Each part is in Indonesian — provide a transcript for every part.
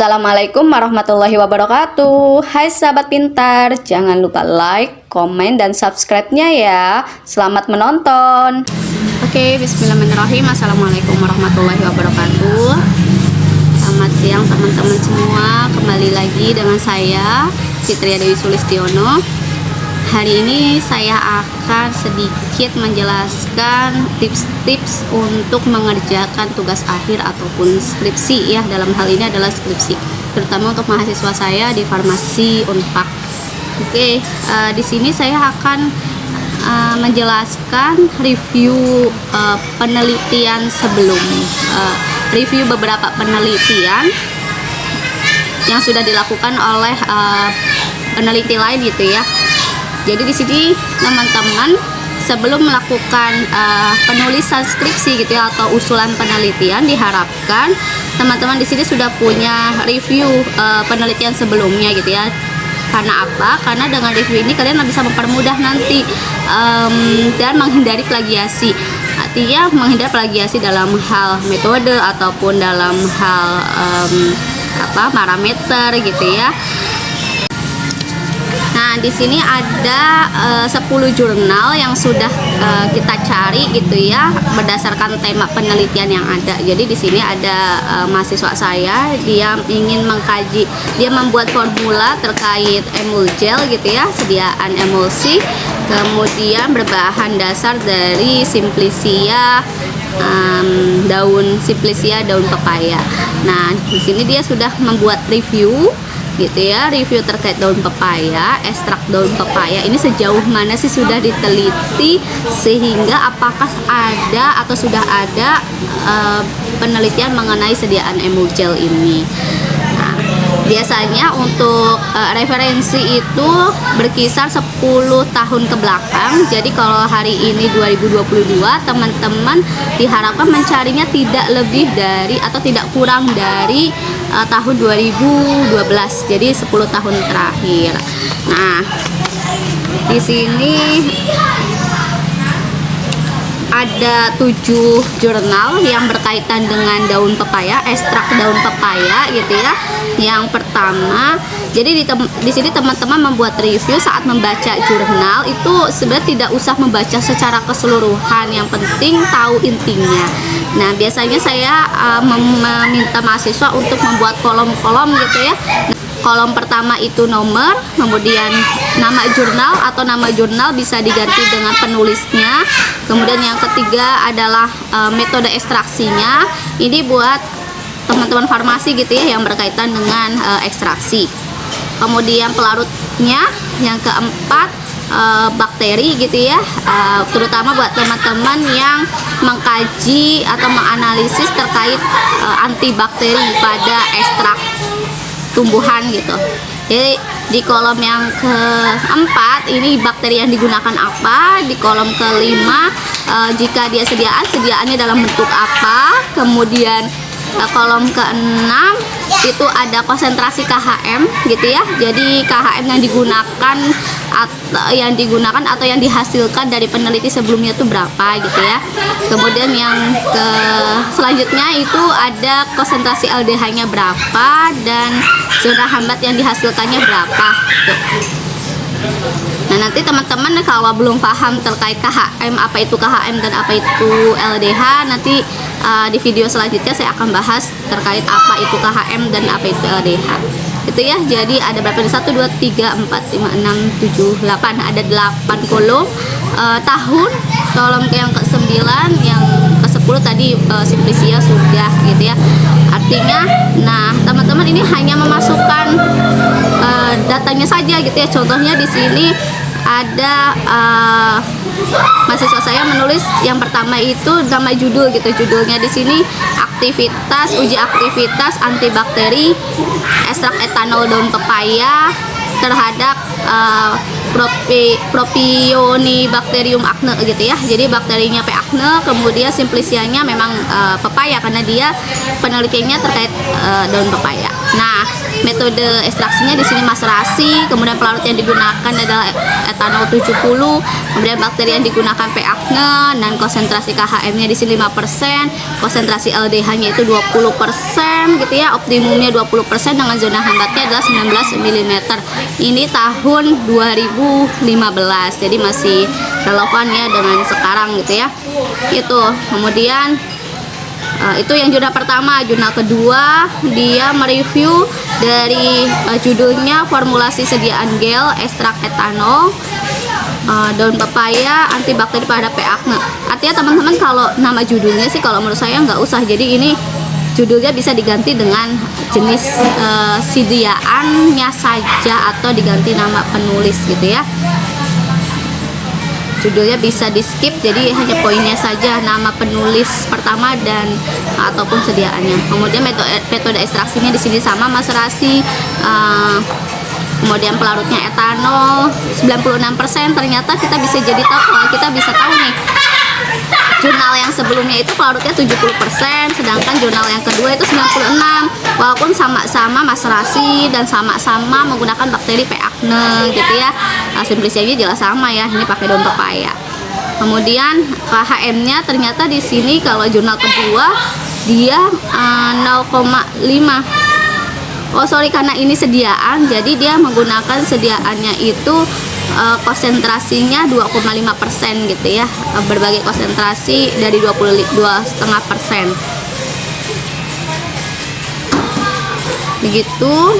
Assalamualaikum warahmatullahi wabarakatuh. Hai sahabat pintar, jangan lupa like, komen, dan subscribe-nya ya. Selamat menonton. Oke, bismillahirrahmanirrahim. Assalamualaikum warahmatullahi wabarakatuh. Selamat siang teman-teman semua. Kembali lagi dengan saya, Fitria Dewi Sulistiono. Hari ini saya akan sedikit menjelaskan tips-tips untuk mengerjakan tugas akhir ataupun skripsi ya. Dalam hal ini adalah skripsi, terutama untuk mahasiswa saya di Farmasi Unpad. Oke, di sini saya akan menjelaskan review penelitian sebelum review beberapa penelitian yang sudah dilakukan oleh peneliti lain gitu ya. Jadi di sini teman-teman sebelum melakukan penulisan skripsi gitu ya atau usulan penelitian, diharapkan teman-teman di sini sudah punya review penelitian sebelumnya gitu ya. Karena apa? Karena dengan review ini kalian bisa mempermudah nanti dan menghindari plagiasi. Artinya menghindari plagiasi dalam hal metode ataupun dalam hal parameter gitu ya. Nah, di sini ada 10 jurnal yang sudah kita cari gitu ya, berdasarkan tema penelitian yang ada. Jadi di sini ada mahasiswa saya, dia ingin mengkaji, dia membuat formula terkait emulgel gitu ya, sediaan emulsi, kemudian berbahan dasar dari Simplicia daun pepaya. Nah, di sini dia sudah membuat review gitu ya, review terkait daun pepaya, ekstrak daun pepaya ini sejauh mana sih sudah diteliti, sehingga apakah ada atau sudah ada penelitian mengenai sediaan emulgel ini. Nah, biasanya untuk referensi itu berkisar 10 tahun ke belakang. Jadi kalau hari ini 2022, teman-teman diharapkan mencarinya tidak lebih dari atau tidak kurang dari tahun 2012. Jadi 10 tahun terakhir. Nah, di sini ada 7 jurnal yang berkaitan dengan daun pepaya, ekstrak daun pepaya gitu ya. Yang pertama, jadi di sini teman-teman membuat review saat membaca jurnal itu sebenarnya tidak usah membaca secara keseluruhan, yang penting tahu intinya. Nah, biasanya saya meminta mahasiswa untuk membuat kolom-kolom gitu ya. Kolom pertama itu nomor, kemudian nama jurnal atau nama jurnal bisa diganti dengan penulisnya. Kemudian yang ketiga adalah metode ekstraksinya. Ini buat teman-teman farmasi gitu ya yang berkaitan dengan ekstraksi. Kemudian pelarutnya, yang keempat bakteri gitu ya, terutama buat teman-teman yang mengkaji atau menganalisis terkait antibakteri pada ekstrak tumbuhan gitu. Jadi di kolom yang keempat ini bakteri yang digunakan apa, di kolom kelima jika dia sediaannya dalam bentuk apa, kemudian kolom keenam itu ada konsentrasi KHM gitu ya. Jadi KHM yang digunakan atau yang dihasilkan dari peneliti sebelumnya itu berapa gitu ya. Kemudian yang selanjutnya itu ada konsentrasi LDH-nya berapa dan zona hambat yang dihasilkannya berapa gitu. Nah, nanti teman-teman kalau belum paham terkait KHM, apa itu KHM dan apa itu LDH, nanti di video selanjutnya saya akan bahas terkait apa itu KHM dan apa itu LDH. Itu ya. Jadi ada berapa? 1 2 3 4 5 6 7 8. Ada 8 kolom. Tahun kolom yang ke-9, yang ke-10 tadi Simplicia sudah gitu ya. Artinya, nah teman-teman ini hanya memasukkan datanya saja gitu ya. Contohnya di sini ada mahasiswa saya menulis yang pertama itu nama judul gitu. Judulnya di sini uji aktivitas antibakteri ekstrak etanol daun pepaya terhadap Propionibacterium acne gitu ya. Jadi bakterinya P. acne, kemudian Simplicianya memang pepaya karena dia penelitiannya terkait daun pepaya. Nah, Metode ekstraksinya di sini maserasi, kemudian pelarut yang digunakan adalah etanol 70, kemudian bakteri yang digunakan P. acne, dan konsentrasi KHM-nya di sini 5%, konsentrasi LDH-nya itu 20% gitu ya, optimumnya 20% dengan zona hambatnya adalah 19 mm. Ini tahun 2015, jadi masih relevan ya dengan sekarang gitu ya. Itu kemudian itu yang jurnal pertama. Jurnal kedua dia mereview dari judulnya formulasi sediaan gel ekstrak etanol daun pepaya antibakteri pada P. acne. Artinya teman-teman kalau nama judulnya sih kalau menurut saya nggak usah, jadi ini judulnya bisa diganti dengan jenis sediaannya saja atau diganti nama penulis gitu ya. Judulnya bisa di skip, jadi hanya poinnya saja nama penulis pertama dan ataupun sediaannya. Kemudian metode ekstraksinya di sini sama, maserasi, kemudian pelarutnya etanol 96%. Ternyata kita bisa tahu nih, jurnal yang sebelumnya itu pelarutnya 70%, sedangkan jurnal yang kedua itu 96%, walaupun sama-sama maserasi dan sama-sama menggunakan bakteri P. acne gitu ya. Simplisnya jelas sama ya, ini pakai daun pepaya. Kemudian KHM-nya ternyata di sini kalau jurnal kedua dia 0,5. Oh sorry, karena ini sediaan, jadi dia menggunakan sediaannya itu konsentrasinya 2,5% gitu ya, berbagai konsentrasi dari 22,5% begitu.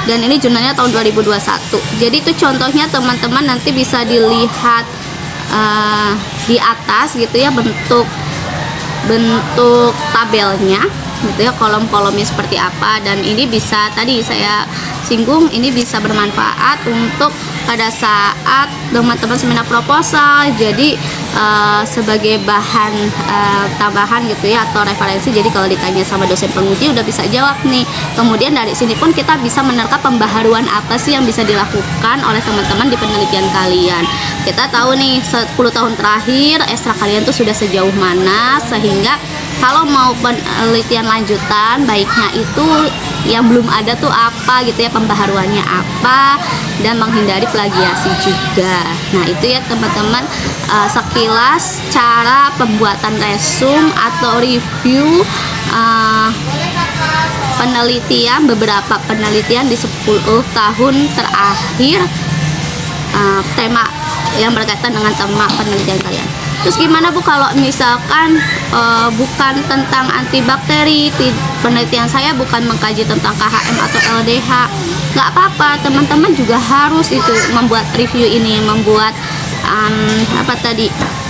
Dan ini jurnalnya tahun 2021. Jadi itu contohnya teman-teman, nanti bisa dilihat di atas gitu ya, bentuk tabelnya gitu ya, kolom-kolomnya seperti apa. Dan ini bisa, tadi saya singgung, ini bisa bermanfaat untuk pada saat teman-teman seminar proposal, jadi sebagai bahan tambahan gitu ya, atau referensi. Jadi kalau ditanya sama dosen penguji udah bisa jawab nih. Kemudian dari sini pun kita bisa menerka pembaharuan apa sih yang bisa dilakukan oleh teman-teman di penelitian kalian. Kita tahu nih 10 tahun terakhir ekstrak kalian tuh sudah sejauh mana, sehingga kalau mau penelitian lanjutan baiknya itu yang belum ada tuh apa gitu ya, pembaharuannya apa, dan menghindari plagiasi juga. Nah itu ya teman-teman, sekilas cara pembuatan resume atau review penelitian, beberapa penelitian di 10 tahun terakhir, tema yang berkaitan dengan tema penelitian kalian. Terus gimana Bu kalau misalkan bukan tentang antibakteri, penelitian saya bukan mengkaji tentang KHM atau LDH? Nggak apa-apa, teman-teman juga harus itu membuat review ini, membuat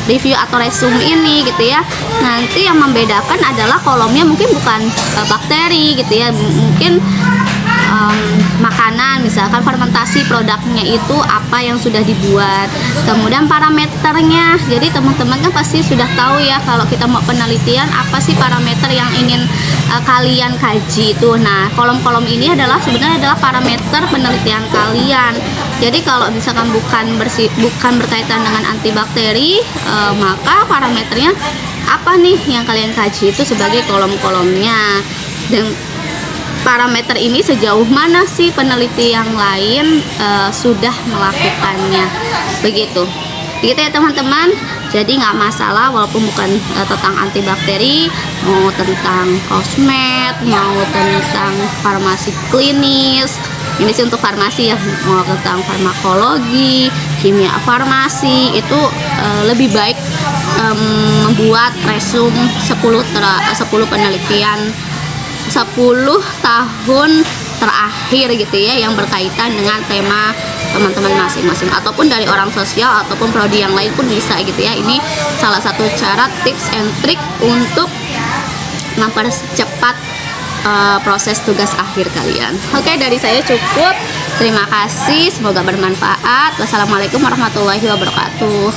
review atau resume ini gitu ya. Nanti yang membedakan adalah kolomnya mungkin bukan bakteri gitu ya, mungkin makanan, misalkan fermentasi produknya itu apa yang sudah dibuat, kemudian parameternya. Jadi teman-teman kan pasti sudah tahu ya, kalau kita mau penelitian apa sih parameter yang ingin kalian kaji itu. Nah kolom-kolom ini sebenarnya adalah parameter penelitian kalian. Jadi kalau misalkan bukan berkaitan dengan antibakteri, maka parameternya apa nih yang kalian kaji itu sebagai kolom-kolomnya. Dan parameter ini sejauh mana sih peneliti yang lain sudah melakukannya, begitu ya teman-teman. Jadi nggak masalah walaupun bukan tentang antibakteri, mau tentang kosmet, mau tentang farmasi klinis, ini sih untuk farmasi ya, mau tentang farmakologi, kimia farmasi, itu lebih baik membuat resume 10 penelitian 10 tahun terakhir gitu ya, yang berkaitan dengan tema teman-teman masing-masing, ataupun dari orang sosial ataupun prodi yang lain pun bisa gitu ya. Ini salah satu cara, tips and trick untuk mempercepat proses tugas akhir kalian. Oke, dari saya cukup. Terima kasih, semoga bermanfaat. Wassalamualaikum warahmatullahi wabarakatuh.